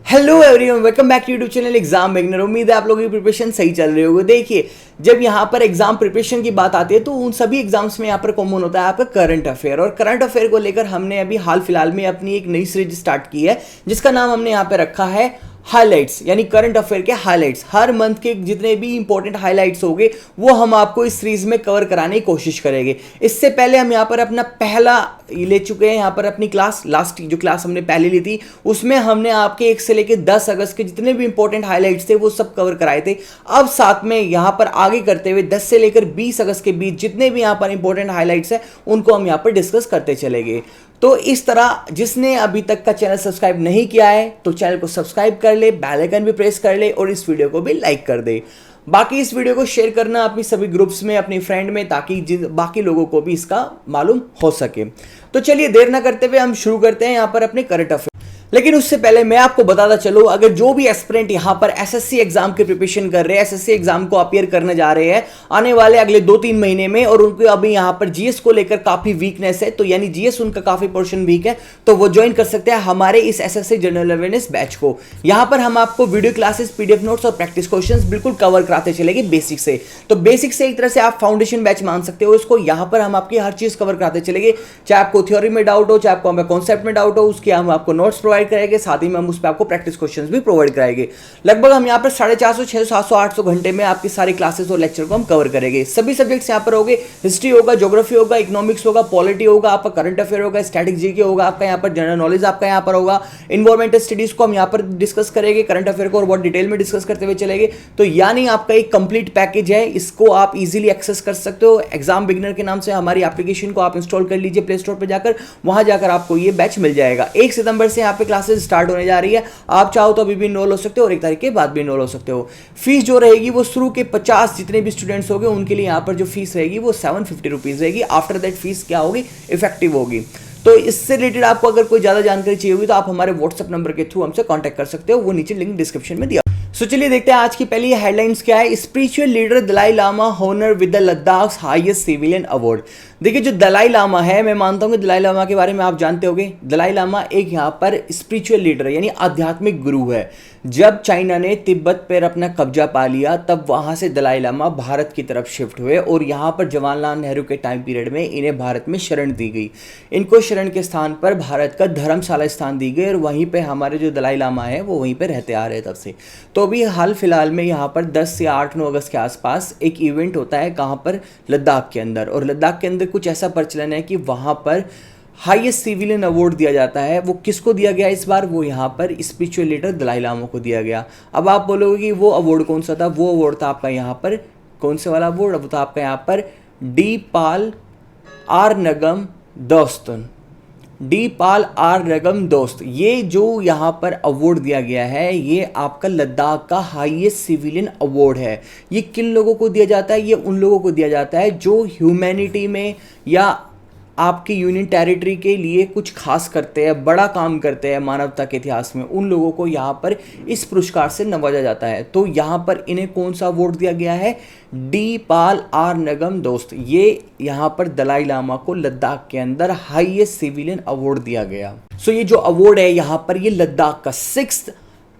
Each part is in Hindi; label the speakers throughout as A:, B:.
A: Hello everyone, welcome back to YouTube channel Exam Beginner. उम्मीद है आप लोगों की प्रिपरेशन सही चल रही होगी। देखिए, जब यहाँ पर एग्जाम प्रिपरेशन की बात आती है तो उन सभी एग्जाम्स में यहाँ पर कॉमन होता है आपका करंट अफेयर। और करंट अफेयर को लेकर हमने अभी हाल फिलहाल में अपनी एक नई सीरीज स्टार्ट की है जिसका नाम हमने यहाँ पे रखा है हाइलाइट्स, यानी करंट अफेयर के हाइलाइट्स। हर मंथ के जितने भी इंपॉर्टेंट हाइलाइट्स होंगे वो हम आपको इस सीरीज में कवर कराने की कोशिश करेंगे। इससे पहले हम यहाँ पर अपना पहला ले चुके हैं, यहाँ पर अपनी क्लास लास्ट जो क्लास हमने पहले ली थी उसमें हमने आपके 1 से लेकर 10 अगस्त के जितने भी इंपॉर्टेंट हाइलाइट्स थे वो सब कवर कराए थे। अब साथ में यहाँ पर आगे करते हुए 10 से लेकर 20 अगस्त के बीच जितने भी यहाँ पर इंपॉर्टेंट हाइलाइट्स हैं उनको हम यहाँ पर डिस्कस करते चलेंगे। तो इस तरह जिसने अभी तक का चैनल सब्सक्राइब नहीं किया है तो चैनल को सब्सक्राइब कर ले, बेल आइकन भी प्रेस कर ले और इस वीडियो को भी लाइक कर दे। बाकी इस वीडियो को शेयर करना अपनी सभी ग्रुप्स में, अपनी फ्रेंड में, ताकि बाकी लोगों को भी इसका मालूम हो सके। तो चलिए देर ना करते हुए हम शुरू करते हैं यहाँ पर अपने करंट अफेयर। लेकिन उससे पहले मैं आपको बताता चलूं, अगर जो भी एस्पिरेंट यहाँ पर एसएससी एग्जाम की प्रिपरेशन कर रहे हैं, एसएससी एग्जाम को अपीयर करने जा रहे हैं आने वाले अगले 2-3 महीने में, और उनको अभी यहाँ पर जीएस को लेकर काफी वीकनेस है, तो यानी जीएस उनका काफी पोर्शन वीक है, तो वो ज्वाइन कर सकते हैं हमारे इस एसएससी जनरल अवेयरनेस बैच को। यहाँ पर हम आपको वीडियो क्लासेस, पीडीएफ नोट्स और प्रैक्टिस क्वेश्चन बिल्कुल कवर कराते चलेंगे बेसिक से। तो बेसिक से एक तरह से आप फाउंडेशन बैच मान सकते हो इसको। यहाँ पर हम आपकी हर चीज कवर कराते चलेंगे, चाहे आपको थ्योरी में डाउट हो, चाहे आपको कॉन्सेप्ट में डाउट हो, उसके हम आपको नोट्स प्रोवाइड करेंगे, साथ ही हम उस पर आपको प्रैक्टिस क्वेश्चंस भी प्रोवाइड कराएंगे। लगभग हम यहाँ पर 450, 600, 700, 800 घंटे में आपकी सारी क्लासेस और लेक्चर को हम कवर करेंगे। सभी सब्जेक्ट्स यहाँ पर होंगे, हिस्ट्री होगा, ज्योग्राफी होगा, इकोनॉमिक्स होगा, पॉलिटी होगा, आपका करंट अफेयर होगा, स्टैटिक जीके होगा, आपका यहाँ पर जनरल नॉलेज आपका यहाँ पर होगा, इन्वायरमेंटल स्टडीज को हम यहाँ पर डिस्कस करेंगे, करंट अफेयर को और बहुत डिटेल में डिस्कस करते हुए चलेंगे। तो यानी आपका एक कंप्लीट पैकेज है, इसको आप इजीली एक्सेस कर सकते हो। एग्जाम बिगनर के नाम से हमारी एप्लीकेशन को आप इंस्टॉल कर लीजिए प्ले स्टोर पर जाकर, वहां जाकर आपको ये बैच मिल जाएगा। 1 सितंबर से यहाँ पे क्लासेस स्टार्ट होने जा रही है। आप चाहो तो अभी भी इनरोल हो सकते हो और 1 तारीख के बाद भी इनरोल हो सकते हो। फीस जो रहेगी वो शुरू के 50 जितने भी स्टूडेंट्स होंगे उनके लिए यहाँ पर जो फीस रहेगी वो 750 रुपीज रहेगी। आफ्टर दैट फीस क्या होगी, इफेक्टिव होगी। तो इससे रिलेटेड आपको अगर कोई ज्यादा जानकारी चाहिए होगी तो आप हमारे व्हाट्सएप नंबर के थ्रू हमसे कांटेक्ट कर सकते हो, वो नीचे लिंक डिस्क्रिप्शन में दिया। सो चलिए देखते हैं आज की पहली हेडलाइंस क्या है। Spiritual leader Dalai Lama honour with the Ladakh highest civilian award. देखिए, जो दलाई लामा है, मैं मानता हूं कि दलाई लामा के बारे में आप जानते होंगे। दलाई लामा एक यहाँ पर स्पिरिचुअल लीडर यानी आध्यात्मिक गुरु है। जब चाइना ने तिब्बत पर अपना कब्जा पा लिया तब वहां से दलाई लामा भारत की तरफ शिफ्ट हुए और यहाँ पर जवाहरलाल नेहरू के टाइम पीरियड में इन्हें भारत में शरण दी गई। इनको शरण के स्थान पर भारत का धर्मशाला स्थान दी गई और वहीं पे हमारे जो दलाई लामा है वो वहीं पे रहते आ रहे तब से। तो अभी हाल फिलहाल में यहाँ पर 10 से 8-9 अगस्त के आसपास एक इवेंट होता है, कहाँ पर, लद्दाख के अंदर। और लद्दाख के अंदर कुछ ऐसा प्रचलन है कि वहाँ पर हाईएस्ट सिविलियन अवार्ड दिया जाता है। वो किसको दिया गया इस बार, वो यहाँ पर स्पिरिचुअल लीडर दलाई लामा को दिया गया। अब आप बोलोगे कि वो अवार्ड कौन सा था, वो अवार्ड था आपका यहाँ पर, कौन से वाला अवार्ड, वो था आपका यहाँ पर डी पाल आर नगम दोस्तन, डी पाल आर नगम दोस्त। ये जो यहाँ पर अवार्ड दिया गया है ये आपका लद्दाख का हाईएस्ट सिविलियन अवार्ड है। ये किन लोगों को दिया जाता है, ये उन लोगों को दिया जाता है जो ह्यूमैनिटी में या आपकी यूनियन टेरिटरी के लिए कुछ खास करते हैं, बड़ा काम करते हैं मानवता के इतिहास में, उन लोगों को यहाँ पर इस पुरस्कार से नवाजा जाता है। तो यहाँ पर इन्हें कौन सा अवार्ड दिया गया है, डी पाल आर नगम दोस्त। ये यहाँ पर दलाई लामा को लद्दाख के अंदर हाईएस्ट सिविलियन अवार्ड दिया गया। सो ये जो अवार्ड है यहाँ पर ये लद्दाख का 6th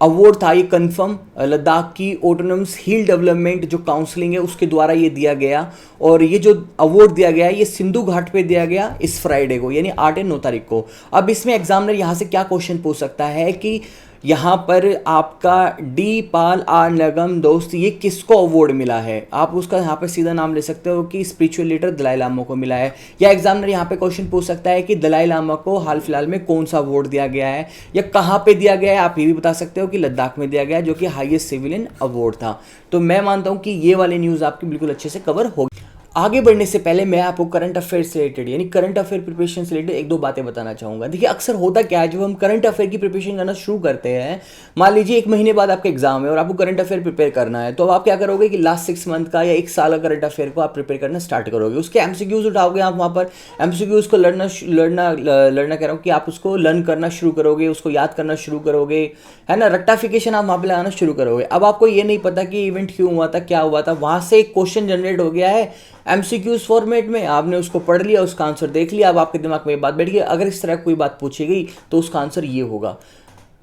A: अवार्ड था। ये कंफर्म लद्दाख की ऑटोनॉमस हिल डेवलपमेंट जो काउंसलिंग है उसके द्वारा ये दिया गया। और ये जो अवार्ड दिया गया है ये सिंधु घाट पे दिया गया इस फ्राइडे को, यानी 8 या 9 तारीख को। अब इसमें एग्जामिनर यहाँ से क्या क्वेश्चन पूछ सकता है कि यहाँ पर आपका डी पाल आर नगम दोस्त ये किसको अवार्ड मिला है। आप उसका यहाँ पर सीधा नाम ले सकते हो कि स्पिरिचुअल लीडर दलाई लामा को मिला है। या एग्जामिनर यहाँ पे क्वेश्चन पूछ सकता है कि दलाई लामा को हाल फिलहाल में कौन सा अवार्ड दिया गया है या कहाँ पे दिया गया है। आप ये भी बता सकते हो कि लद्दाख में दिया गया जो कि हाईएस्ट सिविलियन अवार्ड था। तो मैं मानता हूँ कि ये वाली न्यूज़ आपकी बिल्कुल अच्छे से कवर होगी। आगे बढ़ने से पहले मैं आपको करंट अफेयर से रिलेटेड यानी करंट अफेयर प्रिपरेशन से रिलेटेड 1-2 बातें बताना चाहूँगा। देखिए, अक्सर होता क्या है, जब हम करंट अफेयर की प्रिपरेशन करना शुरू करते हैं, मान लीजिए 1 महीने बाद आपका एग्जाम है और आपको करंट अफेयर प्रिपेयर करना है, तो अब आप क्या करोगे कि लास्ट 6 मंथ का या 1 साल का करंट अफेयर को आप प्रिपेयर करना स्टार्ट करोगे। उसके एमसीक्यूज उठाओगे, आप वहाँ पर एमसीक्यूज को लड़ना कह रहा हूँ कि आप उसको लर्न करना शुरू करोगे, उसको याद करना शुरू करोगे, है ना, रट्टाफिकेशन आप वहाँ पर लगाना शुरू करोगे। अब आपको ये नहीं पता कि इवेंट क्यों हुआ था, क्या हुआ था, वहाँ से एक क्वेश्चन जनरेट हो गया है एमसीक्यूज फॉर्मेट में, आपने उसको पढ़ लिया, उसका आंसर देख लिया, अब आपके दिमाग में ये बात बैठ गई, अगर इस तरह कोई बात पूछी गई तो उसका आंसर ये होगा।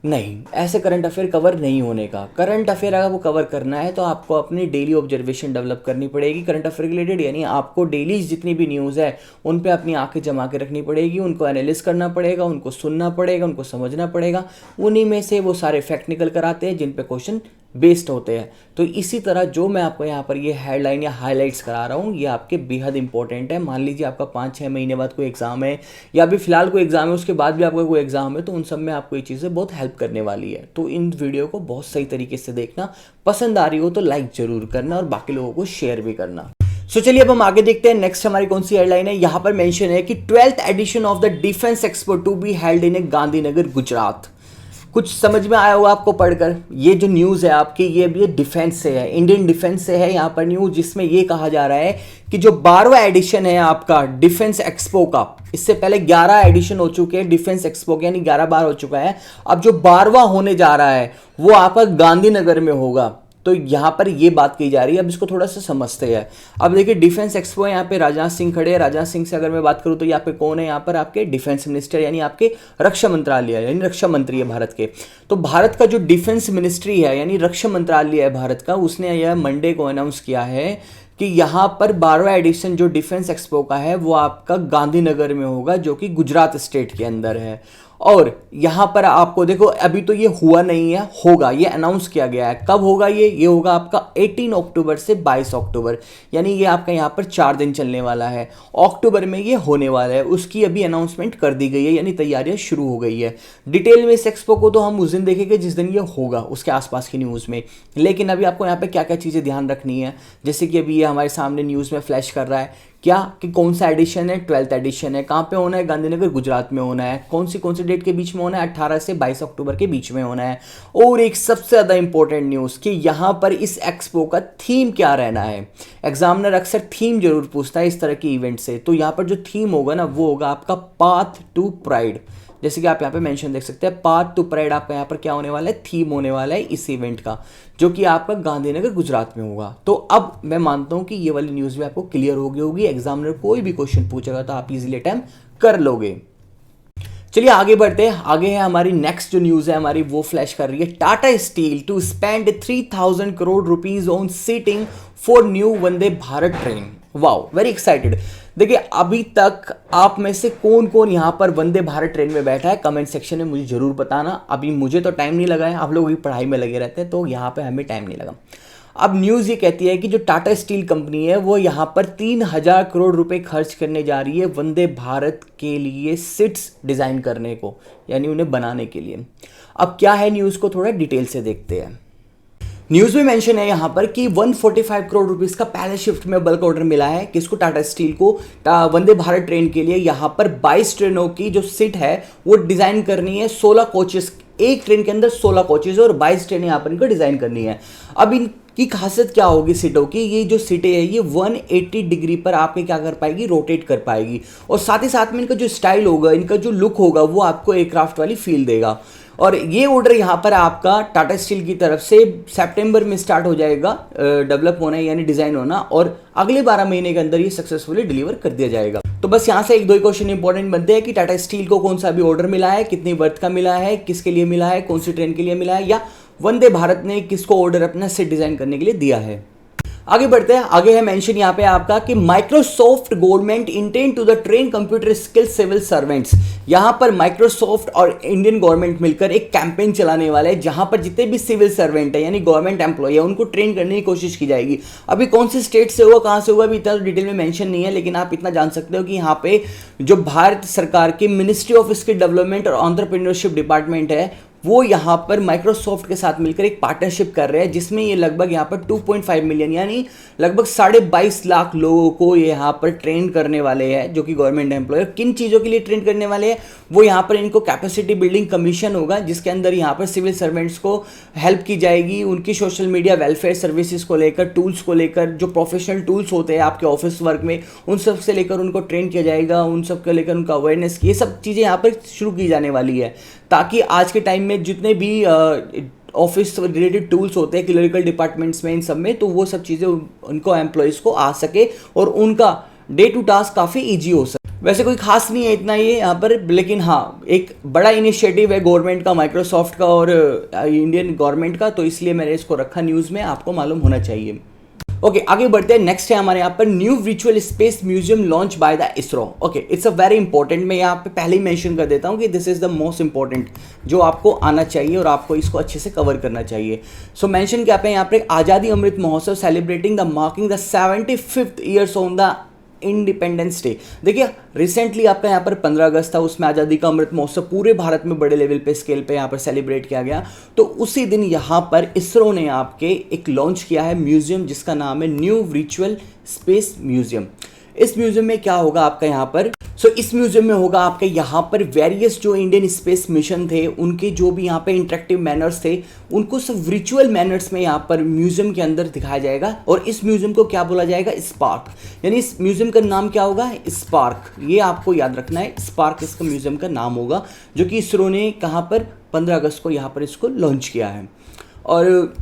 A: नहीं, ऐसे करंट अफेयर कवर नहीं होने का। करंट अफेयर अगर वो कवर करना है तो आपको अपनी डेली ऑब्जर्वेशन डेवलप करनी पड़ेगी करंट अफेयर रिलेटेड, यानी आपको डेली जितनी भी न्यूज़ है उन पे अपनी आंखें जमा के रखनी पड़ेगी, उनको एनालिस करना पड़ेगा, उनको सुनना पड़ेगा, उनको समझना पड़ेगा। उन्हीं में से वो सारे फैक्ट निकल कर आते हैं जिन पे क्वेश्चन बेस्ड होते हैं। तो इसी तरह जो मैं आपको यहाँ पर ये हेडलाइन या हाइलाइट्स करा रहा हूँ ये आपके बेहद इंपॉर्टेंट है। मान लीजिए आपका 5-6 महीने बाद कोई एग्जाम है या अभी फिलहाल कोई एग्जाम है, उसके बाद भी आपका कोई एग्जाम है, तो उन सब में आपको ये चीज़ें बहुत हेल्प करने वाली है। तो इन वीडियो को बहुत सही तरीके से देखना, पसंद आ रही हो तो लाइक जरूर करना और बाकी लोगों को शेयर भी करना। सो चलिए अब हम आगे देखते हैं नेक्स्ट हमारी कौन सी हेडलाइन है। यहाँ पर मेंशन है कि 12th edition of the defence expo to be held in Gandhinagar Gujarat. कुछ समझ में आया होगा आपको पढ़कर। ये जो न्यूज़ है आपकी ये डिफेंस से है, इंडियन डिफेंस से है यहाँ पर न्यूज़, जिसमें ये कहा जा रहा है कि जो 12वां एडिशन है आपका डिफेंस एक्सपो का, इससे पहले 11 एडिशन हो चुके हैं डिफेंस एक्सपो के, यानी 11 बार हो चुका है। अब जो 12वां होने जा रहा है वो आपका गांधीनगर में होगा। तो यहाँ पर ये बात की जा रही है, अब इसको थोड़ा सा समझते हैं। अब देखिए डिफेंस एक्सपो है, यहाँ पे राजनाथ सिंह खड़े हैं। राजनाथ सिंह से अगर मैं बात करूँ तो यहाँ पे कौन है, यहाँ पर आपके डिफेंस मिनिस्टर यानी आपके रक्षा मंत्रालय यानी रक्षा मंत्री है भारत के। तो भारत का जो डिफेंस मिनिस्ट्री है यानी रक्षा मंत्रालय है भारत का, उसने यह मंडे को अनाउंस किया है कि यहाँ पर 12वां एडिशन जो डिफेंस एक्सपो का है वो आपका गांधीनगर में होगा, जो कि गुजरात स्टेट के अंदर है। और यहाँ पर आपको देखो अभी तो ये हुआ नहीं है, होगा, ये अनाउंस किया गया है। कब होगा ये होगा आपका 18 अक्टूबर से 22 अक्टूबर, यानी ये आपका यहाँ पर 4 दिन चलने वाला है। अक्टूबर में ये होने वाला है, उसकी अभी अनाउंसमेंट कर दी गई है, यानी तैयारियां शुरू हो गई है। डिटेल में इस एक्सपो को तो हम उस दिन देखेंगे जिस दिन ये होगा, उसके आसपास की न्यूज़ में। लेकिन अभी आपको यहाँ पे क्या क्या चीज़ें ध्यान रखनी है, जैसे कि अभी ये हमारे सामने न्यूज़ में फ्लैश कर रहा है क्या कि कौन सा एडिशन है, 12th एडिशन है, कहाँ पे होना है, गांधीनगर गुजरात में होना है। कौन सी डेट के बीच में होना है, 18 से 22 अक्टूबर के बीच में होना है। और एक सबसे ज़्यादा इंपॉर्टेंट न्यूज़ कि यहाँ पर इस एक्सपो का थीम क्या रहना है। एग्जामिनर अक्सर थीम जरूर पूछता है इस तरह के इवेंट से, तो यहाँ पर जो थीम होगा ना वो होगा आपका पाथ टू प्राइड। जैसे कि आप यहाँ पे मेंशन देख सकते हैं, पाथ टू प्राइड आपका यहाँ पर क्या होने वाला है, थीम होने वाला है इस इवेंट का, जो कि आपका गांधीनगर गुजरात में होगा। तो अब मैं मानता हूँ कि ये वाली न्यूज़ भी आपको क्लियर हो गई होगी। एग्जामिनर कोई भी क्वेश्चन पूछेगा तो आप इजीली अटेम्प्ट कर लोगे। चलिए आगे बढ़ते हैं। आगे है हमारी नेक्स्ट जो न्यूज़ है हमारी, वो फ्लैश कर रही है, Tata steel to spend 3000 crore rupees on seating for new Vande Bharat train. Wow, very excited. देखिए अभी तक आप में से कौन कौन यहाँ पर वंदे भारत ट्रेन में बैठा है, कमेंट सेक्शन में मुझे जरूर बताना। अभी मुझे तो टाइम नहीं लगा है, आप लोग भी पढ़ाई में लगे रहते हैं तो यहाँ पे हमें टाइम नहीं लगा। अब न्यूज़ ये कहती है कि जो टाटा स्टील कंपनी है वो यहाँ पर 3000 करोड़ रुपए खर्च करने जा रही है वंदे भारत के लिए सीट्स डिज़ाइन करने को, यानी उन्हें बनाने के लिए। अब क्या है न्यूज़ को थोड़ा डिटेल से देखते हैं। न्यूज़ में मेंशन है यहाँ पर कि 145 करोड़ रुपीस का पहले शिफ्ट में बल्क ऑर्डर मिला है किसको, टाटा स्टील को, वंदे भारत ट्रेन के लिए। यहाँ पर 22 ट्रेनों की जो सीट है वो डिज़ाइन करनी है, 16 कोचेस, एक ट्रेन के अंदर 16 कोचेज और 22 ट्रेनें यहाँ पर इनको डिज़ाइन करनी है। अब इनकी खासियत क्या होगी सीटों की, ये जो सीटें है ये 180 डिग्री पर आपके क्या कर पाएगी, रोटेट कर पाएगी, और साथ ही साथ में इनका जो स्टाइल होगा, इनका जो लुक होगा वो आपको एयरक्राफ्ट वाली फील देगा। और ये ऑर्डर यहाँ पर आपका टाटा स्टील की तरफ से सितंबर में स्टार्ट हो जाएगा डेवलप होना यानी डिज़ाइन होना, और अगले 12 महीने के अंदर ये सक्सेसफुली डिलीवर कर दिया जाएगा। तो बस यहाँ से एक दो क्वेश्चन इंपॉर्टेंट बनते हैं कि टाटा स्टील को कौन सा अभी ऑर्डर मिला है, कितनी वर्थ का मिला है, किसके लिए मिला है, कौन सी ट्रेन के लिए मिला है, या वंदे भारत ने किसको ऑर्डर अपना सेट डिज़ाइन करने के लिए दिया है। आगे बढ़ते हैं। आगे है मेंशन यहाँ पे आपका कि Microsoft government intend to the train computer skill civil servants. यहाँ पर माइक्रोसॉफ्ट और इंडियन गवर्नमेंट मिलकर एक कैंपेन चलाने वाला है जहाँ पर जितने भी सिविल सर्वेंट है यानी गवर्नमेंट एम्प्लॉय है उनको ट्रेन करने की कोशिश की जाएगी। अभी कौन से स्टेट से होगा, कहाँ से होगा, अभी इतना डिटेल में मेंशन नहीं है, लेकिन आप इतना जान सकते हो कि यहाँ पे जो भारत सरकार की मिनिस्ट्री ऑफ स्किल डेवलपमेंट और एंटरप्रेन्योरशिप डिपार्टमेंट है वो यहाँ पर माइक्रोसॉफ्ट के साथ मिलकर एक पार्टनरशिप कर रहे हैं, जिसमें ये लगभग यहाँ पर 2.5 मिलियन यानी लगभग 22.5 लाख लोगों को ये यहाँ पर ट्रेन करने वाले हैं, जो कि गवर्नमेंट एम्प्लॉय। किन चीज़ों के लिए ट्रेन करने वाले हैं, वो यहाँ पर इनको कैपेसिटी बिल्डिंग कमीशन होगा, जिसके अंदर यहाँ पर सिविल सर्वेंट्स को हेल्प की जाएगी, उनकी सोशल मीडिया वेलफेयर सर्विसेज को लेकर, टूल्स को लेकर, जो प्रोफेशनल टूल्स होते हैं आपके ऑफिस वर्क में उन सब से लेकर उनको ट्रेन किया जाएगा, उन सब को लेकर उनका अवेयरनेस, ये सब चीज़ें यहाँ पर शुरू की जाने वाली है, ताकि आज के टाइम में जितने भी ऑफिस रिलेटेड टूल्स होते हैं क्लरिकल डिपार्टमेंट्स में, इन सब में, तो वो सब चीज़ें उनको एम्प्लॉयज़ को आ सके और उनका डे टू टास्क काफ़ी ईजी हो सके। वैसे कोई खास नहीं है इतना ये यहाँ पर, लेकिन हाँ एक बड़ा इनिशिएटिव है गवर्नमेंट का, माइक्रोसॉफ्ट का और इंडियन गवर्नमेंट का, तो इसलिए मैंने इसको रखा न्यूज़ में, आपको मालूम होना चाहिए। ओके आगे बढ़ते हैं। नेक्स्ट है हमारे यहाँ पर new virtual space museum launch by the ISRO. Okay it's a very important, मैं यहाँ पे पहले ही मेंशन कर देता हूँ कि this is the most important जो आपको आना चाहिए और आपको इसको अच्छे से कवर करना चाहिए। सो मेंशन क्या पे यहाँ पे, आज़ादी Amrit Mahotsav celebrating the marking the 75th years on the independence day. देखिए रिसेंटली आपका यहाँ पर 15 अगस्त था, उसमें आज़ादी का अमृत महोत्सव पूरे भारत में बड़े लेवल पे स्केल पे यहाँ पर सेलिब्रेट किया गया। तो उसी दिन यहाँ पर इसरो ने आपके एक लॉन्च किया है म्यूजियम जिसका नाम है न्यू वर्चुअल स्पेस म्यूजियम। इस म्यूजियम में क्या होगा आपका यहाँ पर, इस म्यूजियम में होगा आपके यहाँ पर वेरियस जो इंडियन स्पेस मिशन थे उनके जो भी यहाँ पे इंटरेक्टिव मैनर्स थे उनको सब वर्चुअल मैनर्स में यहाँ पर म्यूजियम के अंदर दिखाया जाएगा। और इस म्यूजियम को क्या बोला जाएगा, स्पार्क, यानी इस म्यूजियम का नाम क्या होगा, स्पार्क। ये आपको याद रखना है, स्पार्क इसका म्यूजियम का नाम होगा, जो कि इसरो ने कहाँ पर 15 अगस्त को यहाँ पर इसको लॉन्च किया है। और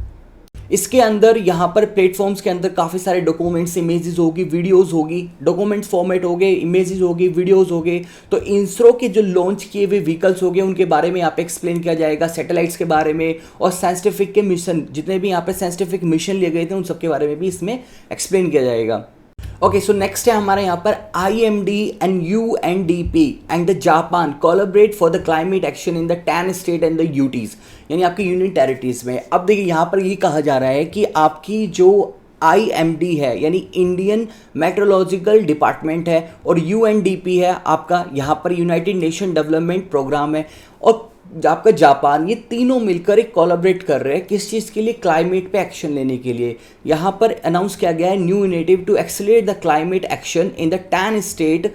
A: इसके अंदर यहाँ पर प्लेटफॉर्म्स के अंदर काफ़ी सारे डॉक्यूमेंट्स, इमेजेस होगी, वीडियोस होगी, डॉक्यूमेंट्स फॉर्मेट हो गए, इमेजेस होगी, वीडियोस हो गए। तो इसरो के जो लॉन्च किए हुए व्हीकल्स हो गए उनके बारे में यहाँ पे एक्सप्लेन किया जाएगा, सैटेलाइट्स के बारे में, और साइंटिफिक के मिशन जितने भी यहाँ पे साइंटिफिक मिशन लिए गए थे उन सब के बारे में भी इसमें एक्सप्लेन किया जाएगा। ओके सो नेक्स्ट है हमारे यहाँ पर IMD and UNDP and the Japan collaborate for the climate action in the 10 state and the UTs, यानी आपकी यूनियन टेरिटरीज में। अब देखिए यहाँ पर ये कहा जा रहा है कि आपकी जो IMD है यानी इंडियन मेट्रोलॉजिकल डिपार्टमेंट है, और UNDP है आपका यहाँ पर यूनाइटेड नेशन डेवलपमेंट प्रोग्राम है, और आपका जापान, ये तीनों मिलकर एक कोलैबोरेट कर रहे हैं किस चीज़ के लिए, क्लाइमेट पे एक्शन लेने के लिए। यहाँ पर अनाउंस किया गया है new initiative to accelerate the climate action in the 10 state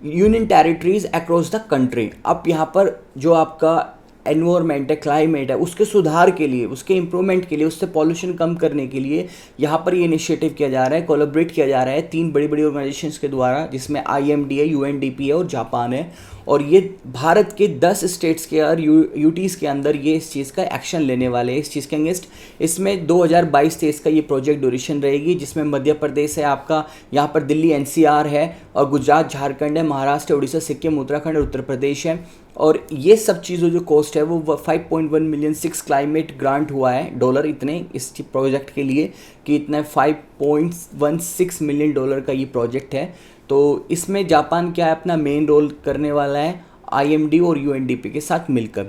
A: union territories across the country. अब यहाँ पर जो आपका एनवायरमेंट है, क्लाइमेट है, उसके सुधार के लिए, उसके इम्प्रूवमेंट के लिए, उससे पॉल्यूशन कम करने के लिए यहाँ पर ये इनिशिएटिव किया जा रहा है, कोलैबोरेट किया जा रहा है 3 बड़ी बड़ी ऑर्गेनाइजेशंस के द्वारा, जिसमें IMD है, UNDP है और जापान है। और ये भारत के 10 स्टेट्स के और यूटीज़ के अंदर ये इस चीज़ का एक्शन लेने वाले हैं, इस चीज़ के अगेंस्ट। इसमें 2022-23 का ये प्रोजेक्ट ड्यूरेशन रहेगी, जिसमें मध्य प्रदेश है आपका, यहाँ पर दिल्ली NCR है, और गुजरात, झारखंड है, महाराष्ट्र, उड़ीसा, सिक्किम, उत्तराखंड और उत्तर प्रदेश है। और ये सब चीज़ों जो कॉस्ट है वो 5.1 मिलियन 6 क्लाइमेट ग्रांट हुआ है डॉलर इतने इस प्रोजेक्ट के लिए, कि इतना 5.16 मिलियन डॉलर का ये प्रोजेक्ट है। तो इसमें जापान क्या है अपना मेन रोल करने वाला है IMD और UNDP के साथ मिलकर।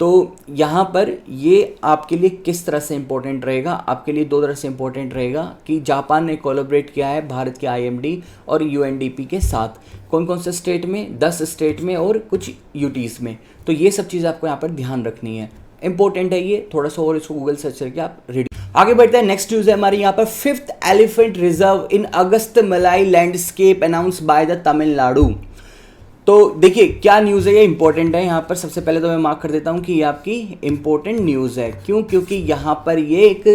A: तो यहाँ पर ये आपके लिए किस तरह से इम्पोर्टेंट रहेगा, आपके लिए 2 तरह से इम्पोर्टेंट रहेगा कि जापान ने कोलैबोरेट किया है भारत के IMD और UNDP के साथ। कौन कौन से स्टेट में, 10 स्टेट में और कुछ यूटीज़ में। तो ये सब चीज़ें आपको यहाँ पर ध्यान रखनी है, इंपॉर्टेंट है ये थोड़ा सा, और इसको गूगल सर्च करके आप रेडी। आगे बढ़ते हैं। नेक्स्ट न्यूज़ है हमारी यहाँ पर 5th elephant reserve in Agasthyamalai landscape announce by the Tamil Nadu. तो देखिए क्या न्यूज़ है, ये इंपॉर्टेंट है। यहाँ पर सबसे पहले तो मैं मार्क कर देता हूँ कि ये आपकी इंपॉर्टेंट न्यूज़ है। क्यों? क्योंकि यहाँ पर ये एक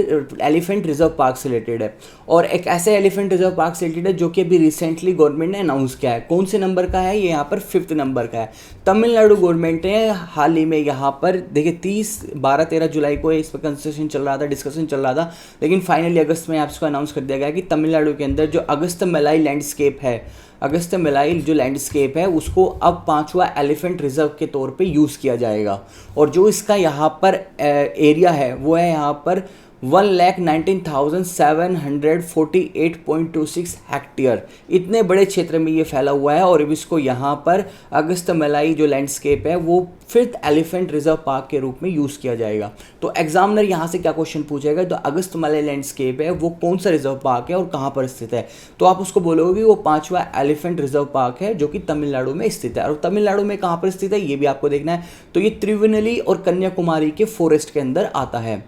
A: एलिफेंट रिजर्व पार्क से रिलेटेड है, और एक ऐसे एलिफेंट रिजर्व पार्क से रिलेटेड है जो कि अभी रिसेंटली गवर्नमेंट ने अनाउंस किया है। कौन से नंबर का है ये? यहाँ पर 5th नंबर का है। तमिलनाडु गवर्नमेंट ने हाल ही में यहाँ पर देखिए 13 जुलाई को इस पर कंसल्टेशन चल रहा था, डिस्कशन चल रहा था, लेकिन फाइनली अगस्त में आपको अनाउंस कर दिया गया कि तमिलनाडु के अंदर जो अगस्तमलाई लैंडस्केप है, अगस्तमलाई जो लैंडस्केप है उसको अब 5वां एलिफेंट रिजर्व के तौर पे यूज़ किया जाएगा। और जो इसका यहाँ पर एरिया है वो है यहाँ पर 1,19,748.26 हेक्टेयर। इतने बड़े क्षेत्र में ये फैला हुआ है, और अब इसको यहाँ पर अगस्तमलाई जो लैंडस्केप है वो 5th एलिफेंट रिजर्व पार्क के रूप में यूज़ किया जाएगा। तो एग्जामिनर यहाँ से क्या क्वेश्चन पूछेगा, तो अगस्तमलाई लैंडस्केप है वो कौन सा रिजर्व पार्क है और कहाँ पर स्थित है? तो आप उसको बोलोगे वो 5वां एलिफेंट रिजर्व पार्क है जो कि तमिलनाडु में स्थित है। और तमिलनाडु में कहाँ पर स्थित है ये भी आपको देखना है। तो ये त्रिवेणी और कन्याकुमारी के फॉरेस्ट के अंदर आता है।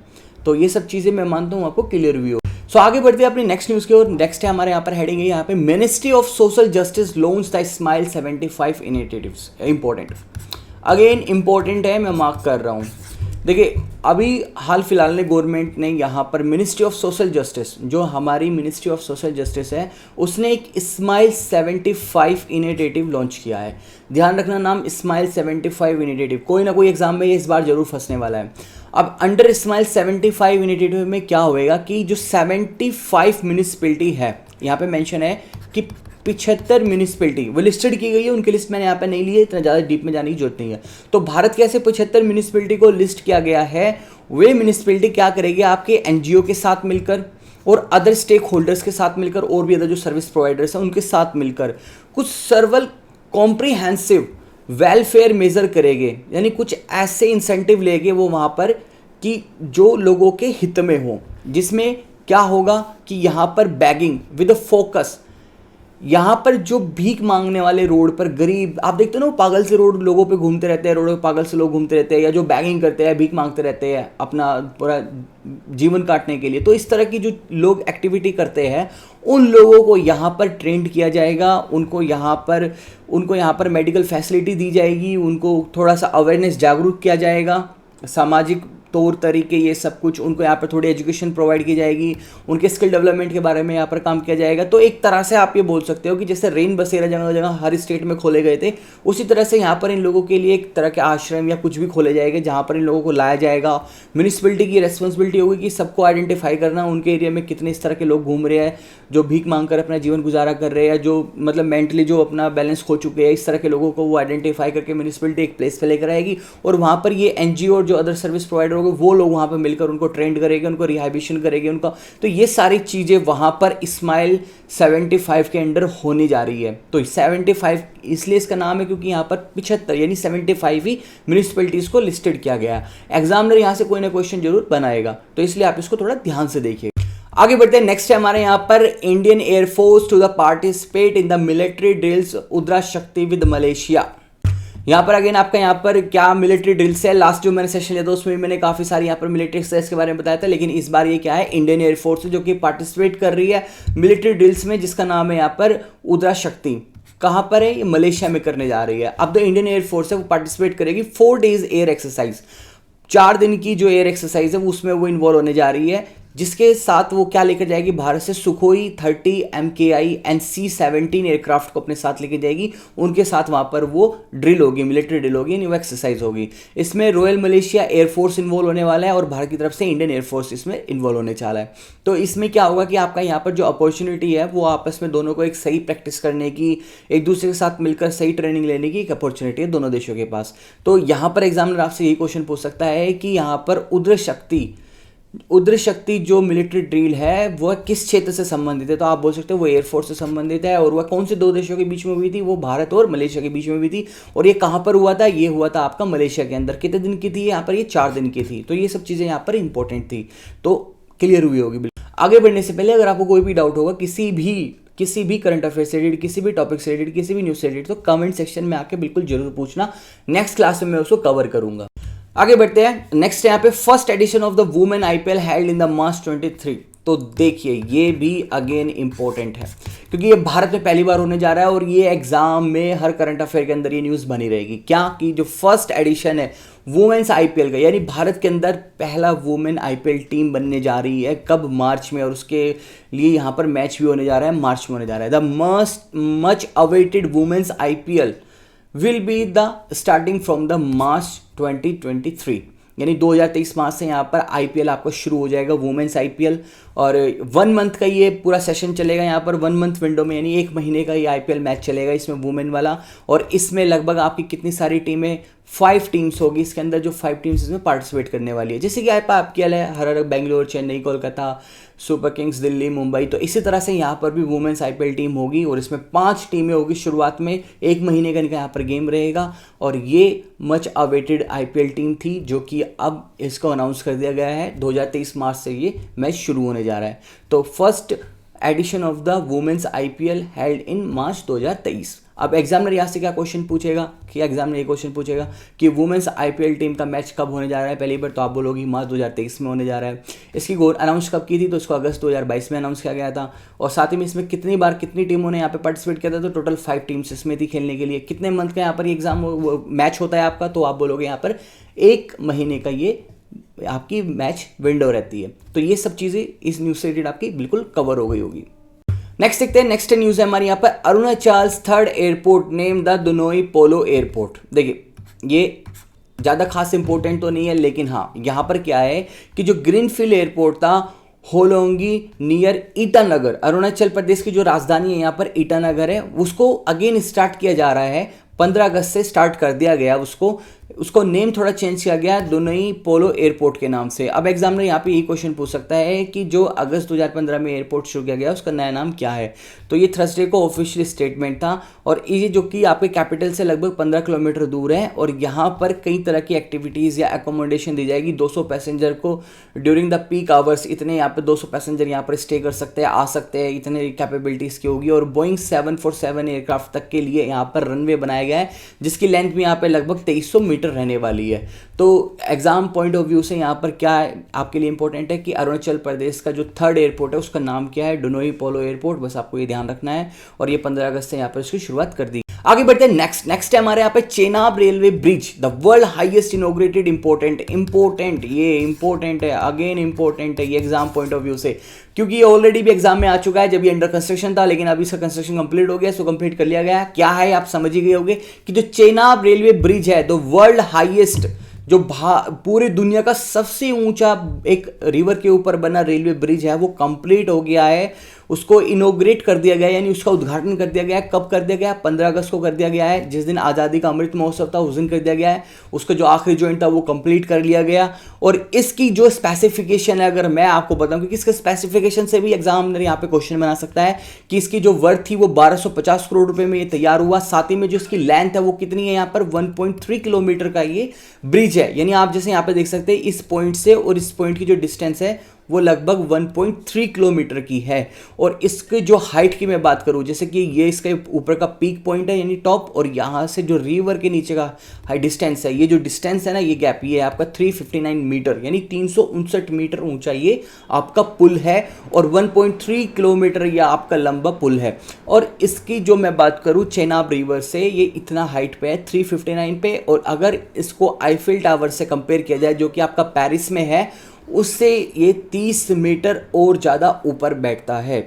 A: तो ये सब चीज़ें मैं मानता हूँ आपको क्लियर भी हो। सो आगे बढ़ते हैं अपनी नेक्स्ट न्यूज़ की ओर। नेक्स्ट है हमारे यहाँ पर हेडिंग है यहाँ पे ministry of social justice launch the smile 75 initiatives. Important, again important है, मैं मार्क कर रहा हूँ। देखिए अभी हाल फिलहाल ने गवर्नमेंट ने यहाँ पर मिनिस्ट्री ऑफ सोशल जस्टिस, जो हमारी मिनिस्ट्री ऑफ सोशल जस्टिस है, उसने एक स्माइल 75 इनिशिएटिव लॉन्च किया है। ध्यान रखना नाम स्माइल 75 इनिशिएटिव, कोई ना कोई एग्जाम में ये इस बार जरूर फंसने वाला है। अब अंडर स्माइल 75 इनिशिएटिव में क्या होएगा कि जो 75 म्यूनिसिपैलिटी है, यहाँ पे मेंशन है कि 75 म्यूनिसिपैलिटी वो लिस्टेड की गई है, उनकी लिस्ट मैंने यहाँ पे नहीं ली है, इतना ज़्यादा डीप में जाने की जरूरत नहीं है। तो भारत के ऐसे 75 म्यूनिसिपैलिटी को लिस्ट किया गया है। वे म्यूनिसिपैलिटी क्या करेगी, आपके एनजीओ के साथ मिलकर और अदर स्टेक होल्डर्स के साथ मिलकर और भी अदर जो सर्विस प्रोवाइडर्स हैं उनके साथ मिलकर कुछ सर्वल कॉम्प्रिहेंसिव वेलफेयर मेजर करेंगे, यानी कुछ ऐसे इंसेंटिव लेंगे वो वहाँ पर कि जो लोगों के हित में हो, जिसमें क्या होगा कि यहाँ पर बैगिंग विद फोकस, यहाँ पर जो भीख मांगने वाले रोड पर गरीब, आप देखते हो ना पागल से रोड लोगों पे घूमते रहते हैं, रोडों पे पागल से लोग घूमते रहते हैं, या जो बैगिंग करते हैं, भीख मांगते रहते हैं अपना पूरा जीवन काटने के लिए। तो इस तरह की जो लोग एक्टिविटी करते हैं उन लोगों को यहाँ पर ट्रेंड किया जाएगा, उनको यहाँ पर मेडिकल फैसिलिटी दी जाएगी, उनको थोड़ा सा अवेयरनेस जागरूक किया जाएगा, सामाजिक तौर तरीके ये सब कुछ उनको यहाँ पर थोड़ी एजुकेशन प्रोवाइड की जाएगी, उनके स्किल डेवलपमेंट के बारे में यहाँ पर काम किया जाएगा। तो एक तरह से आप ये बोल सकते हो कि जैसे रेन बसेरा जगह जगह हर स्टेट में खोले गए थे, उसी तरह से यहाँ पर इन लोगों के लिए एक तरह के आश्रम या कुछ भी खोले जाएंगे जहाँ पर इन लोगों को लाया जाएगा। म्यूनिसिपैलिटी की रेस्पॉन्सिबिलिटी होगी कि सबको आइडेंटिफाई करना उनके एरिया में कितने इस तरह के लोग घूम रहे हैं जो भीख मांग कर अपना जीवन गुजारा कर रहे हैं, या जो मतलब मेंटली जो अपना बैलेंस खो चुके हैं, इस तरह के लोगों को वो आइडेंटिफाई करके म्यूनिसिपैलिटी एक प्लेस पे लेकर आएगी और वहाँ पर ये एनजीओ और जो अदर सर्विस प्रोवाइडर होंगे वो लोग वहाँ पर मिलकर उनको ट्रेंड करेंगे, उनको रिहाइबिशन करेंगे उनका। तो ये सारी चीज़ें वहाँ पर स्माइल 75 के अंडर होने जा रही है। तो 75 इसलिए इसका नाम है क्योंकि यहाँ पर 75 यानी 75 ही म्यूनिसिपैलिटीज़ को लिस्टेड किया गया है। एग्जामिनर यहाँ से कोई ना क्वेश्चन जरूर बनाएगा, तो इसलिए आप इसको थोड़ा ध्यान से देखिए। आगे बढ़ते हैं, नेक्स्ट है हमारे यहाँ पर Indian air force to the participate in the military drills Udara Shakti with Malaysia. यहाँ पर अगेन आपका यहाँ पर क्या मिलिट्री ड्रिल्स है, लास्ट जो मैंने सेशन लिया था उसमें मैंने काफ़ी सारी यहाँ पर मिलिट्री एक्सरसाइज के बारे में बताया था, लेकिन इस बार ये क्या है, इंडियन एयरफोर्स जो कि पार्टिसिपेट कर रही है मिलिट्री ड्रिल्स में, जिसका नाम है यहाँ पर उद्रा शक्ति। कहाँ पर है, ये मलेशिया में करने जा रही है। अब जो इंडियन एयरफोर्स है वो पार्टिसिपेट करेगी 4 डेज एयर एक्सरसाइज, 4 दिन की जो एयर एक्सरसाइज है उसमें वो इन्वॉल्व होने जा रही है, जिसके साथ वो क्या लेकर जाएगी, भारत से Sukhoi 30 MKI and C-17 aircraft को अपने साथ लेकर जाएगी। उनके साथ वहाँ पर वो ड्रिल होगी, मिलिट्री ड्रिल होगी, न्यू एक्सरसाइज होगी। इसमें रॉयल मलेशिया एयरफोर्स इन्वॉल्व होने वाला है और भारत की तरफ से इंडियन एयरफोर्स इसमें इन्वॉल्व होने वाला है। तो इसमें क्या होगा कि आपका यहाँ पर जो अपॉर्चुनिटी है वो आपस में दोनों को एक सही प्रैक्टिस करने की, एक दूसरे के साथ मिलकर सही ट्रेनिंग लेने की एक अपॉर्चुनिटी है दोनों देशों के पास। तो यहाँ पर एग्जामिनर आपसे यही क्वेश्चन पूछ सकता है कि यहाँ पर उद्र शक्ति जो मिलिट्री ड्रिल है वह किस क्षेत्र से संबंधित है। तो आप बोल सकते हो वो एयरफोर्स से संबंधित है, और वह कौन से 2 देशों के बीच में हुई थी, वो भारत और मलेशिया के बीच में हुई थी। और ये कहाँ पर हुआ था, ये हुआ था आपका मलेशिया के अंदर। कितने दिन की थी यहाँ पर, ये 4 दिन की थी। तो ये सब चीज़ें यहाँ पर इंपॉर्टेंट थी, तो क्लियर हुई होगी। आगे बढ़ने से पहले अगर आपको कोई भी डाउट होगा किसी भी करंट अफेयर से रिलेटेड, किसी भी टॉपिक से रिलेटेड, किसी भी न्यूज़ से रिलेटेड, तो कमेंट सेक्शन में आके बिल्कुल जरूर पूछना, नेक्स्ट क्लास में मैं उसको कवर करूंगा। आगे बढ़ते हैं, नेक्स्ट यहाँ पे first edition of the women IPL held in the March 23। तो देखिए ये भी अगेन इंपॉर्टेंट है क्योंकि ये भारत में पहली बार होने जा रहा है और ये एग्जाम में हर करंट अफेयर के अंदर ये न्यूज़ बनी रहेगी। क्या कि जो फर्स्ट एडिशन है वुमेन्स IPL का, यानी भारत के अंदर पहला वुमेन IPL टीम बनने जा रही है, कब, मार्च में, और उसके लिए यहाँ पर मैच भी होने जा रहा है, मार्च में होने जा रहा है। The much awaited women's IPL will be the starting from the March 2023, यानी 2023 मार्च से यहाँ पर IPL आपका शुरू हो जाएगा, वुमेन्स IPL। और 1 मंथ का ये पूरा सेशन चलेगा यहाँ पर, 1 मंथ विंडो में, यानी 1 महीने का ये IPL मैच चलेगा इसमें वुमेन वाला। और इसमें लगभग आपकी कितनी सारी टीमें, 5 टीम्स होगी इसके अंदर, जो 5 टीम्स इसमें पार्टिसिपेट करने वाली है। जैसे कि आपकी है हर बेंगलोर, चेन्नई, कोलकाता, सुपर किंग्स, दिल्ली, मुंबई। तो इसी तरह से यहाँ पर भी वुमेन्स IPL टीम होगी और इसमें 5 टीमें होगी। शुरुआत में 1 महीने का इनका यहाँ पर गेम रहेगा और ये मच अवेटेड IPL टीम थी जो कि अब इसको अनाउंस कर दिया गया है, 2023 मार्च से ये मैच शुरू होने जा रहा है। तो first edition of the women's IPL held in March 2023। अब एग्जामिनर यहाँ से क्या क्वेश्चन पूछेगा कि एग्जामिनर ये क्वेश्चन पूछेगा कि वुमेन्स IPL टीम का मैच कब होने जा रहा है। पहली बार तो आप बोलोगी मार्च 2023 में होने जा रहा है। इसकी अनाउंस कब की थी, तो इसको अगस्त 2022 में अनाउंस किया गया था। और साथ ही में इसमें कितनी बार कितनी टीमों ने यहाँ पे पार्टिसिपेट किया था, तो टोटल 5 टीम्स इसमें थी खेलने के लिए। कितने मंथ का यहाँ पर एग्जाम मैच होता है आपका, तो आप बोलोगे यहाँ पर 1 महीने का ये आपकी मैच विंडो रहती है। तो ये सब चीज़ें इस न्यूज़ से रिलेटेड आपकी बिल्कुल कवर हो गई होगी। नेक्स्ट देखते हैं, नेक्स्ट न्यूज़ है हमारे यहाँ पर Arunachal's 3rd airport name the Donyi Polo airport. देखिए ये ज़्यादा खास इंपॉर्टेंट तो नहीं है, लेकिन हाँ यहाँ पर क्या है कि जो ग्रीनफील्ड एयरपोर्ट था होलोंगी नियर ईटानगर। अरुणाचल प्रदेश की जो राजधानी है यहाँ पर ईटानगर है, उसको अगेन स्टार्ट किया जा रहा है। 15 अगस्त से स्टार्ट कर दिया गया उसको नेम थोड़ा चेंज किया गया दोनोई पोलो एयरपोर्ट के नाम से। अब एग्जामिनर यहाँ पे ये क्वेश्चन पूछ सकता है कि जो अगस्त 2015 में एयरपोर्ट शुरू किया गया उसका नया नाम क्या है। तो ये थर्सडे को ऑफिशियल स्टेटमेंट था और ये जो कि आपके कैपिटल से लगभग 15 किलोमीटर दूर है और यहाँ पर कई तरह की एक्टिविटीज़ या एकोमोडेशन दी जाएगी 200 पैसेंजर को ड्यूरिंग द पीक आवर्स। इतने यहाँ पे 200 पैसेंजर यहाँ पर स्टे कर सकते हैं, आ सकते हैं, इतने कैपेबिलिटीज़ की होगी। और बोइंग 747 एयरक्राफ्ट तक के लिए यहाँ पर रनवे बनाया गया है जिसकी लेंथ भी यहाँ पे लगभग 2300 मीटर रहने वाली है। तो एग्जाम पॉइंट ऑफ व्यू से यहाँ पर क्या है आपके लिए इंपॉर्टेंट है कि अरुणाचल प्रदेश का जो थर्ड एयरपोर्ट है उसका नाम क्या है, डोनोई पोलो एयरपोर्ट। बस आपको ये ध्यान रखना है और ये 15 अगस्त से यहाँ पर इसकी शुरुआत कर दी। आगे बढ़ते हैं नेक्स्ट है हमारे यहाँ पे Chenab railway bridge, the world highest inaugurated. Important है अगेन इंपॉर्टेंट है ये एग्जाम पॉइंट ऑफ व्यू से, क्योंकि ये ऑलरेडी भी एग्जाम में आ चुका है जब ये अंडर कंस्ट्रक्शन था, लेकिन अभी इसका कंस्ट्रक्शन कंप्लीट हो गया, इसको कंप्लीट कर लिया गया। क्या है आप समझ ही गए होंगे कि जो चेनाब रेलवे ब्रिज है द वर्ल्ड हाईएस्ट, जो पूरी दुनिया का सबसे ऊंचा एक रिवर के ऊपर बना रेलवे ब्रिज है वो कंप्लीट हो गया है। उसको इनोग्रेट कर दिया गया है, यानी उसका उद्घाटन कर दिया गया है। कब कर दिया गया है? 15 अगस्त को कर दिया गया है, जिस दिन आज़ादी का अमृत महोत्सव था उस दिन कर दिया गया है। उसका जो आखिरी जॉइंट था वो कंप्लीट कर लिया गया। और इसकी जो स्पेसिफिकेशन है अगर मैं आपको बताऊं, क्योंकि इसके स्पेसिफिकेशन से भी एग्जामिनर यहाँ पे क्वेश्चन बना सकता है कि इसकी जो वर्थ थी वो 1250 करोड़ रुपए में ये तैयार हुआ। साथ ही में जो इसकी लेंथ है वो कितनी है, यहाँ पर 1.3 किलोमीटर का ये ब्रिज है। यानी आप जैसे यहाँ पे देख सकते हैं इस पॉइंट से और इस पॉइंट की जो डिस्टेंस है वो लगभग 1.3 किलोमीटर की है। और इसके जो हाइट की मैं बात करूं, जैसे कि ये इसके ऊपर का पीक पॉइंट है यानी टॉप, और यहाँ से जो रिवर के नीचे का हाई डिस्टेंस है, ये जो डिस्टेंस है ना, ये गैप, ये आपका 359 मीटर यानी 359 मीटर ऊंचा ये आपका पुल है और 1.3 किलोमीटर ये आपका लंबा पुल है। और इसकी जो मैं बात करूं चेनाब रिवर से, ये इतना हाइट पे है 359 पे, और अगर इसको आईफिल टावर से कंपेयर किया जाए जो कि आपका पेरिस में है, उससे ये 30 मीटर और ज़्यादा ऊपर बैठता है।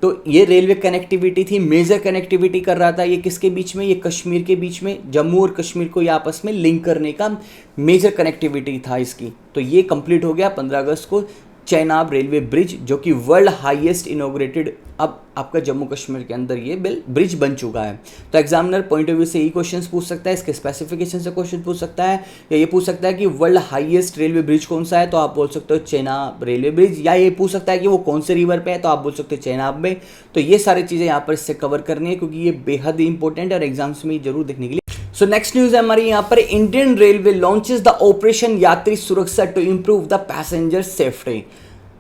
A: तो ये रेलवे कनेक्टिविटी थी, मेजर कनेक्टिविटी कर रहा था ये किसके बीच में, ये कश्मीर के बीच में, जम्मू और कश्मीर को ये आपस में लिंक करने का मेजर कनेक्टिविटी था इसकी। तो ये कंप्लीट हो गया 15 अगस्त को चेनाब रेलवे ब्रिज, जो कि वर्ल्ड हाईएस्ट इनॉग्रेटेड अब आपका जम्मू कश्मीर के अंदर ये ब्रिज बन चुका है। तो एग्जामिनर पॉइंट ऑफ व्यू से ये क्वेश्चंस पूछ सकता है, इसके स्पेसिफिकेशन से क्वेश्चन पूछ सकता है, या ये पूछ सकता है कि वर्ल्ड हाईएस्ट रेलवे ब्रिज कौन सा है, तो आप बोल सकते हो चेनाब रेलवे ब्रिज, या ये पूछ सकता है कि वो कौन से रिवर पे है, तो आप बोल सकते हो चेनाब में। तो ये सारी चीज़ें यहाँ पर इससे कवर करनी है क्योंकि ये बेहद ही इंपॉर्टेंट है और एग्जाम्स में जरूर देखने के लिए। सो नेक्स्ट न्यूज है हमारी यहाँ पर, Indian railway launches the operation Yatri Suraksha to improve the passenger safety.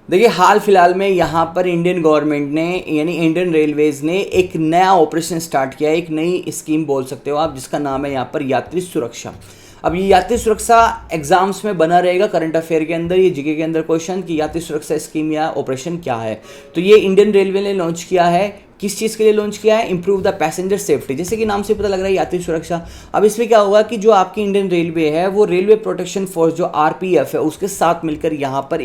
A: देखिए हाल फिलहाल में यहाँ पर इंडियन गवर्नमेंट ने यानी इंडियन रेलवेज ने एक नया ऑपरेशन स्टार्ट किया है, एक नई स्कीम बोल सकते हो आप, जिसका नाम है यहाँ पर यात्री सुरक्षा। अब ये यात्री सुरक्षा एग्जाम्स में बना रहेगा करंट अफेयर के अंदर, ये जीके के अंदर क्वेश्चन कि यात्री सुरक्षा स्कीम या ऑपरेशन क्या है। तो ये इंडियन रेलवे ने लॉन्च किया है, किस चीज़ के लिए लॉन्च किया है, इंप्रूव द पैसेंजर सेफ्टी, जैसे कि नाम से पता लग रहा है यात्री सुरक्षा। अब इसमें क्या होगा कि जो आपकी इंडियन रेलवे है वो रेलवे प्रोटेक्शन फोर्स जो आरपीएफ है उसके साथ मिलकर यहाँ पर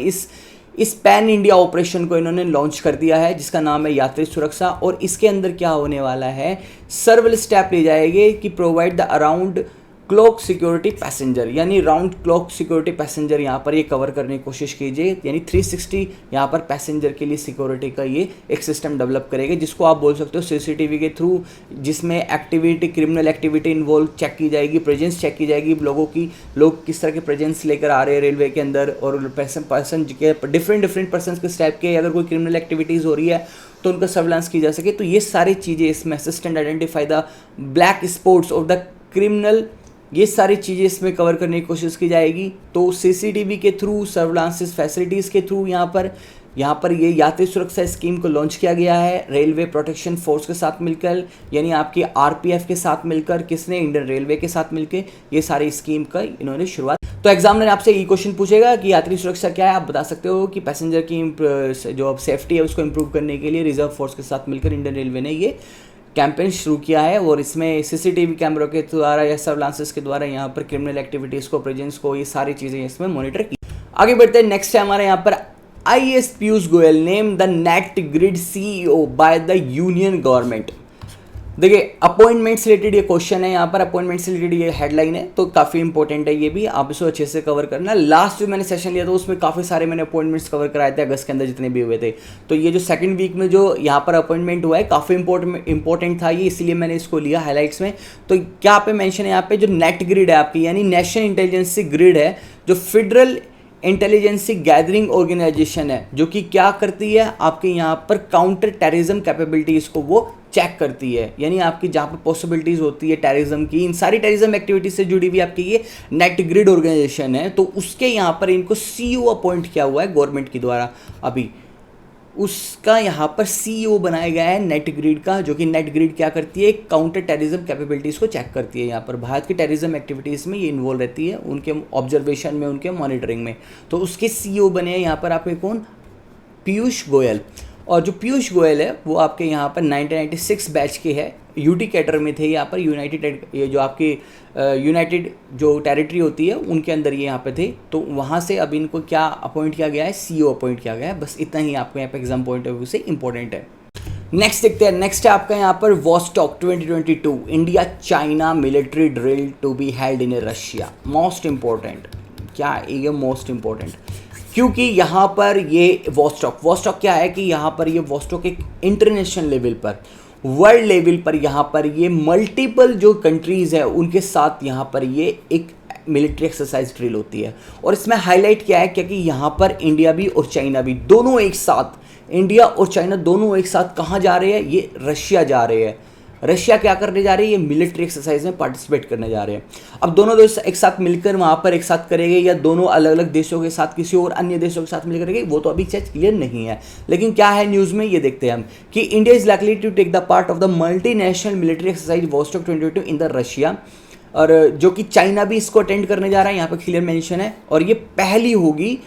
A: इस पैन इंडिया ऑपरेशन को इन्होंने लॉन्च कर दिया है जिसका नाम है यात्री सुरक्षा। और इसके अंदर क्या होने वाला है, सर्वल स्टेप ले जाएंगे कि provide the around clock security passenger, यानी राउंड क्लॉक सिक्योरिटी पैसेंजर यहाँ पर ये कवर करने की कोशिश कीजिए, यानी 360 यहाँ पर पैसेंजर के लिए सिक्योरिटी का ये एक सिस्टम डेवलप करेगा, जिसको आप बोल सकते हो सीसीटीवी के थ्रू, जिसमें activity criminal activity involve check की जाएगी, प्रेजेंस चेक की जाएगी, लोगों की लोग किस तरह के प्रेजेंस लेकर आ रहे हैं रेलवे के अंदर, और पर्सन के डिफरेंट पर्सन किस टाइप के, अगर कोई क्रिमिनल एक्टिविटीज़ हो रही है तो उनका सर्विलांस की जा सके। तो ये सारी चीज़ें इसमें assistant identify the black spots of the criminal, ये सारी चीज़ें इसमें कवर करने की कोशिश की जाएगी। तो सीसीटीवी के थ्रू, सर्विलांसेस फैसिलिटीज़ के थ्रू यहाँ पर ये यात्री सुरक्षा स्कीम को लॉन्च किया गया है रेलवे प्रोटेक्शन फोर्स के साथ मिलकर, यानी आपकी आरपीएफ के साथ मिलकर, किसने, इंडियन रेलवे के साथ मिलकर ये सारी स्कीम का इन्होंने शुरुआत। तो एग्जामिनर आपसे ये क्वेश्चन पूछेगा कि यात्री सुरक्षा क्या है, आप बता सकते हो कि पैसेंजर की जो सेफ्टी है उसको इम्प्रूव करने के लिए रिजर्व फोर्स के साथ मिलकर इंडियन रेलवे ने ये कैंपेन शुरू किया है, और इसमें सीसीटीवी कैमरों के द्वारा या सर्विलांसेस के द्वारा यहाँ पर क्रिमिनल एक्टिविटीज़ को, प्रेजेंस को, ये सारी चीज़ें इसमें मॉनिटर की। आगे बढ़ते हैं, नेक्स्ट है हमारे यहाँ पर IAS Piyush Goyal name the net grid CEO by the union government. देखिए अपॉइंटमेंट से रिलेटेड ये क्वेश्चन है, यहाँ पर अपॉइंटमेंट से रिलेटेड ये हेडलाइन है, तो काफ़ी इंपॉर्टेंट है ये भी, आप इसको अच्छे से कवर करना। लास्ट जो मैंने सेशन लिया था उसमें काफ़ी सारे मैंने अपॉइंटमेंट्स कवर कराए थे अगस्त के अंदर जितने भी हुए थे। तो ये जो सेकंड वीक में जो यहाँ पर अपॉइंटमेंट हुआ है काफ़ी इंपॉर्टेंट था ये, इसलिए मैंने इसको लिया हाईलाइट्स में। तो क्या पे मेंशन है यहाँ पे, जो नेट ग्रिड है आपकी, यानी नेशनल इंटेलिजेंसी ग्रिड है, जो फेडरल इंटेलिजेंसी गैदरिंग ऑर्गेनाइजेशन है, जो कि क्या करती है आपके यहाँ पर काउंटर टेररिज्म कैपेबिलिटीज़ को वो चेक करती है, यानी आपकी जहाँ पर पॉसिबिलिटीज़ होती है टेररिज्म की, इन सारी टेररिज्म एक्टिविटीज से जुड़ी हुई आपकी ये नेट ग्रिड ऑर्गेनाइजेशन है। तो उसके यहाँ पर इनको सीईओ अपॉइंट किया हुआ है गवर्नमेंट के द्वारा, अभी उसका यहाँ पर सीईओ बनाया गया है नेट ग्रिड का, जो कि नेट ग्रिड क्या करती है, काउंटर टेररिज्म कैपेबिलिटीज़ को चेक करती है। यहाँ पर भारत की टेररिज्म एक्टिविटीज़ में ये इन्वॉल्व रहती है, उनके ऑब्जर्वेशन में, उनके मॉनिटरिंग में। तो उसके सीईओ बने हैं यहाँ पर आपके कौन, पीयूष गोयल। और जो पीयूष गोयल है वो आपके यहाँ पर 1996 बैच के है, यूटी कैडर में थे यहाँ पर, यूनाइटेड, ये जो आपकी यूनाइटेड जो टेरिटरी होती है उनके अंदर ये यहाँ पे थे। तो वहाँ से अब इनको क्या अपॉइंट किया गया है, सीईओ अपॉइंट किया गया है। बस इतना ही आपको यहाँ पे एग्जाम पॉइंट ऑफ व्यू से इंपॉर्टेंट है। नेक्स्ट देखते हैं, नेक्स्ट है आपका यहाँ पर Vostok 2022 India China military drill to be held in Russia. Most important क्या ये, मोस्ट इंपॉर्टेंट क्योंकि यहाँ पर ये वॉस्टॉक क्या है कि यहाँ पर ये वॉस्टॉक एक इंटरनेशनल लेवल पर, वर्ल्ड लेवल पर यहाँ पर ये मल्टीपल जो कंट्रीज़ है उनके साथ यहाँ पर ये एक मिलिट्री एक्सरसाइज ड्रिल होती है। और इसमें हाईलाइट क्या है, क्योंकि यहाँ पर इंडिया भी और चाइना भी दोनों एक साथ, इंडिया और चाइना दोनों एक साथ कहाँ जा रहे हैं, ये रशिया जा रहे हैं। रशिया क्या करने जा रही है, ये मिलिट्री एक्सरसाइज में पार्टिसिपेट करने जा रहे हैं। अब दोनों देश एक साथ मिलकर वहाँ पर एक साथ करेंगे या दोनों अलग अलग देशों के साथ किसी और अन्य देशों के साथ मिलकर करेंगे, वो तो अभी चीज क्लियर नहीं है। लेकिन क्या है न्यूज़ में ये देखते हैं हम कि India is likely to take the part of the multi national military exercise Vostok 2022 in the Russia, और जो कि चाइना भी इसको अटेंड करने जा रहा है, यहाँ पर क्लियर मेंशन है। और ये पहली होगी,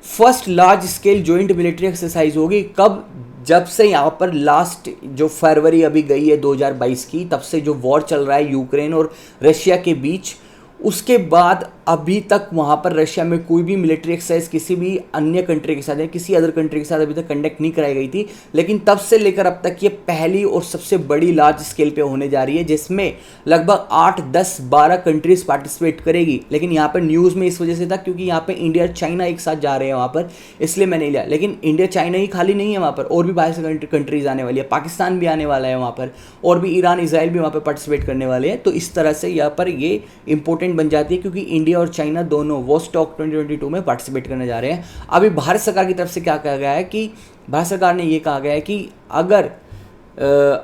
A: first large scale joint military exercise होगी। कब, जब से यहाँ पर लास्ट जो फरवरी अभी गई है 2022 की, तब से जो वॉर चल रहा है यूक्रेन और रशिया के बीच, उसके बाद अभी तक वहाँ पर रशिया में कोई भी मिलिट्री एक्सरसाइज किसी भी अन्य कंट्री के साथ या किसी अदर कंट्री के साथ अभी तक कंडक्ट नहीं कराई गई थी। लेकिन तब से लेकर अब तक ये पहली और सबसे बड़ी लार्ज स्केल पे होने जा रही है, जिसमें लगभग 8, 10, 12 कंट्रीज पार्टिसिपेट करेगी। लेकिन यहाँ पर न्यूज़ में इस वजह से था क्योंकि यहाँ पर इंडिया और चाइना एक साथ जा रहे हैं वहाँ पर, इसलिए मैंने लिया। लेकिन इंडिया चाइना ही खाली नहीं है वहाँ पर, और भी बाहर से कंट्रीज आने वाली है, पाकिस्तान भी आने वाला है वहाँ पर, और भी ईरान, इसराइल भी वहाँ पर पार्टिसिपेट करने वाले हैं। तो इस तरह से यहाँ पर ये इंपॉर्टेंट बन जाती है, क्योंकि इंडिया और चाइना दोनों वॉस्टॉक 2022 में पार्टिसिपेट करने जा रहे हैं। अभी भारत सरकार की तरफ से क्या कहा गया है कि भारत सरकार ने ये कहा गया है कि अगर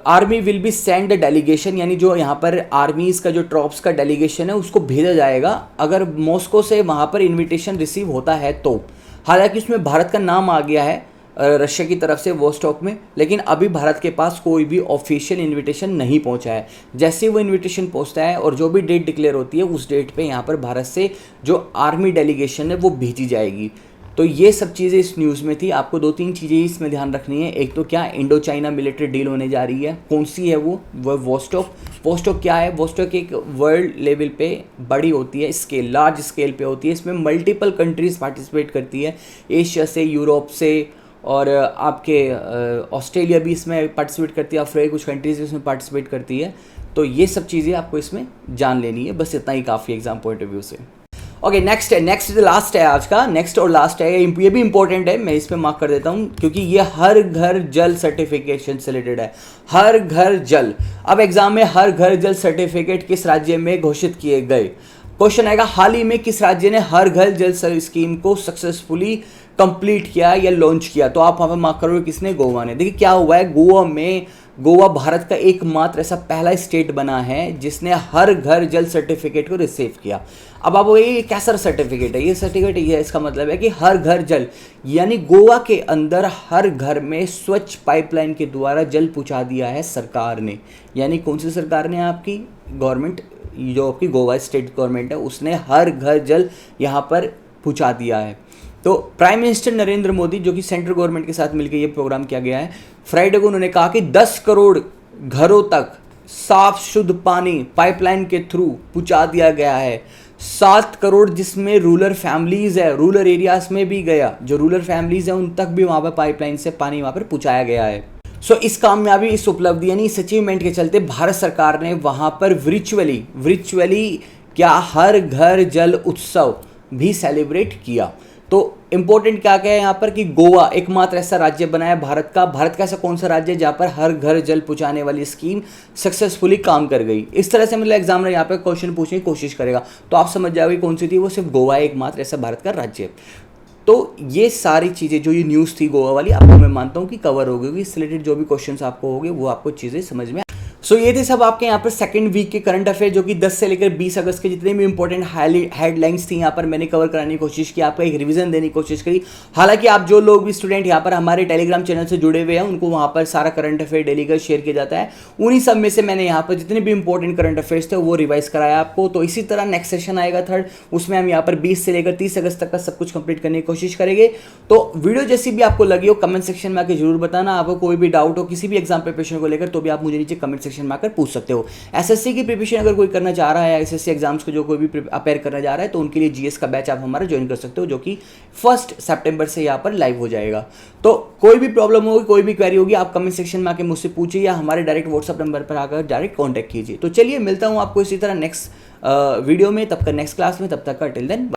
A: army will be send the delegation, यानी जो यहाँ पर आर्मीज का जो ट्रॉप्स का डेलीगेशन है उसको भेजा जाएगा अगर मॉस्को से वहाँ पर इन्विटेशन रिसीव होता है तो। हालांकि उसमें भारत का नाम आ गया है रशिया की तरफ से वॉस्टॉक में, लेकिन अभी भारत के पास कोई भी ऑफिशियल इनविटेशन नहीं पहुंचा है। जैसे ही वो इनविटेशन पहुंचता है और जो भी डेट डिक्लेयर होती है उस डेट पे यहाँ पर भारत से जो आर्मी डेलीगेशन है वो भेजी जाएगी। तो ये सब चीज़ें इस न्यूज़ में थी। आपको 2-3 चीज़ें इसमें ध्यान रखनी है। एक तो क्या, इंडो चाइना मिलिट्री डील होने जा रही है, कौन सी है वो वॉस्टॉक। वॉस्टॉक क्या है, वॉस्टॉक एक वर्ल्ड लेवल पे बड़ी होती है, स्केल, लार्ज स्केल पे होती है। इसमें मल्टीपल कंट्रीज़ पार्टिसिपेट करती है, एशिया से, यूरोप से, और आपके ऑस्ट्रेलिया भी इसमें पार्टिसिपेट करती है, अफ्रीका कुछ कंट्रीज इसमें पार्टिसिपेट करती है। तो ये सब चीज़ें आपको इसमें जान लेनी है, बस इतना ही काफ़ी एग्जाम पॉइंट ऑफ व्यू से। ओके, नेक्स्ट है, नेक्स्ट लास्ट है आज का, नेक्स्ट और लास्ट है, ये भी इंपॉर्टेंट है, मैं इस पर मार्क कर देता हूँ क्योंकि ये हर घर जल सर्टिफिकेशन से रिलेटेड है। हर घर जल, अब एग्जाम में हर घर जल सर्टिफिकेट किस राज्य में घोषित किए गए, क्वेश्चन आएगा हाल ही में किस राज्य ने हर घर जल स्कीम को सक्सेसफुली कंप्लीट किया या लॉन्च किया। तो आप वहाँ पर मार्क करोगे किसने, गोवा ने। देखिए क्या हुआ है, गोवा भारत का एकमात्र ऐसा पहला स्टेट बना है जिसने हर घर जल सर्टिफिकेट को रिसीव किया। अब आप ये कैसा सर्टिफिकेट है, ये सर्टिफिकेट ये इसका मतलब है कि हर घर जल, यानी गोवा के अंदर हर घर में स्वच्छ पाइपलाइन के द्वारा जल पहुंचा दिया है सरकार ने। यानी कौन सी सरकार ने, आपकी गवर्नमेंट, जो आपकी गोवा स्टेट गवर्नमेंट है, उसने हर घर जल यहाँ पर पहुंचा दिया है। तो प्राइम मिनिस्टर नरेंद्र मोदी, जो कि सेंट्रल गवर्नमेंट के साथ मिलकर ये प्रोग्राम किया गया है, फ्राइडे को उन्होंने कहा कि 10 करोड़ घरों तक साफ शुद्ध पानी पाइपलाइन के थ्रू पहुंचा दिया गया है। 7 करोड़ जिसमें रूरल फैमिलीज है, रूरल एरियाज में भी गया, जो रूरल फैमिलीज है उन तक भी वहाँ पर पाइपलाइन से पानी वहाँ पर पहुँचाया गया है। इस कामयाबी, इस उपलब्धि यानी इस अचीवमेंट के चलते भारत सरकार ने वहाँ पर वर्चुअली क्या हर घर जल उत्सव भी सेलिब्रेट किया। तो इम्पोर्टेंट क्या क्या है यहाँ पर कि गोवा एकमात्र ऐसा राज्य बना है भारत का ऐसा कौन सा राज्य है जहाँ पर हर घर जल पहुँचाने वाली स्कीम सक्सेसफुली काम कर गई। इस तरह से मतलब एग्जामिनर यहाँ पर क्वेश्चन पूछने की कोशिश करेगा, तो आप समझ जाओगे कौन सी थी, वो सिर्फ गोवा है, एकमात्र ऐसा भारत का राज्य है। तो ये सारी चीज़ें जो ये न्यूज़ थी गोवा वाली, आपको मैं मानता हूँ कि कवर हो गई, इससे रिलेटेड जो भी क्वेश्चंस आपको होंगे वो आपको चीज़ें समझ में। ये थे सब आपके यहाँ पर सेकंड वीक के करंट अफेयर, जो कि 10 से लेकर 20 अगस्त के जितने भी इंपॉर्टेंट हेडलाइंस थी यहाँ पर मैंने कवर कराने की कोशिश की, आपका एक रिवीजन देने की कोशिश करी। हालांकि आप जो लोग भी स्टूडेंट यहाँ पर हमारे टेलीग्राम चैनल से जुड़े हुए हैं, उनको वहाँ पर सारा करंट अफेयर डेली का शेयर किया जाता है। उन्हीं सब में से मैंने यहाँ पर जितने भी इंपॉर्टेंट करंट अफेयर्स थे वो रिवाइज कराया आपको। तो इसी तरह नेक्स्ट सेशन आएगा थर्ड, उसमें हम यहाँ पर 20 से लेकर 30 अगस्त तक का सब कुछ कंप्लीट करने की कोशिश करेंगे। तो वीडियो जैसी भी आपको लगी हो कमेंट सेक्शन में आकर जरूर बताना। आपको कोई भी डाउट हो किसी भी एग्जाम प्रिपरेशन को लेकर, तो भी आप मुझे नीचे कमेंट सेक्शन में आकर पूछ सकते हो। एसएससी की प्रिपरेशन अगर कोई करना चाह रहा है, एसएससी एग्जाम्स को जो कोई भी अपेयर करना चाह रहा है, तो उनके लिए जीएस का बैच आप हमारा ज्वाइन कर सकते हो, जो कि 1 सितंबर से यहाँ पर लाइव हो जाएगा। तो कोई भी प्रॉब्लम होगी, कोई भी क्वेरी होगी, आप कमेंट सेक्शन में आके मुझसे पूछिए या हमारे डायरेक्ट व्हाट्सअप नंबर पर आकर डायरेक्ट कॉन्टैक्ट कीजिए। तो चलिए मिलता हूँ आपको इसी तरह नेक्स्ट वीडियो में, तब तक नेक्स्ट क्लास में, तब तक का टिल देन।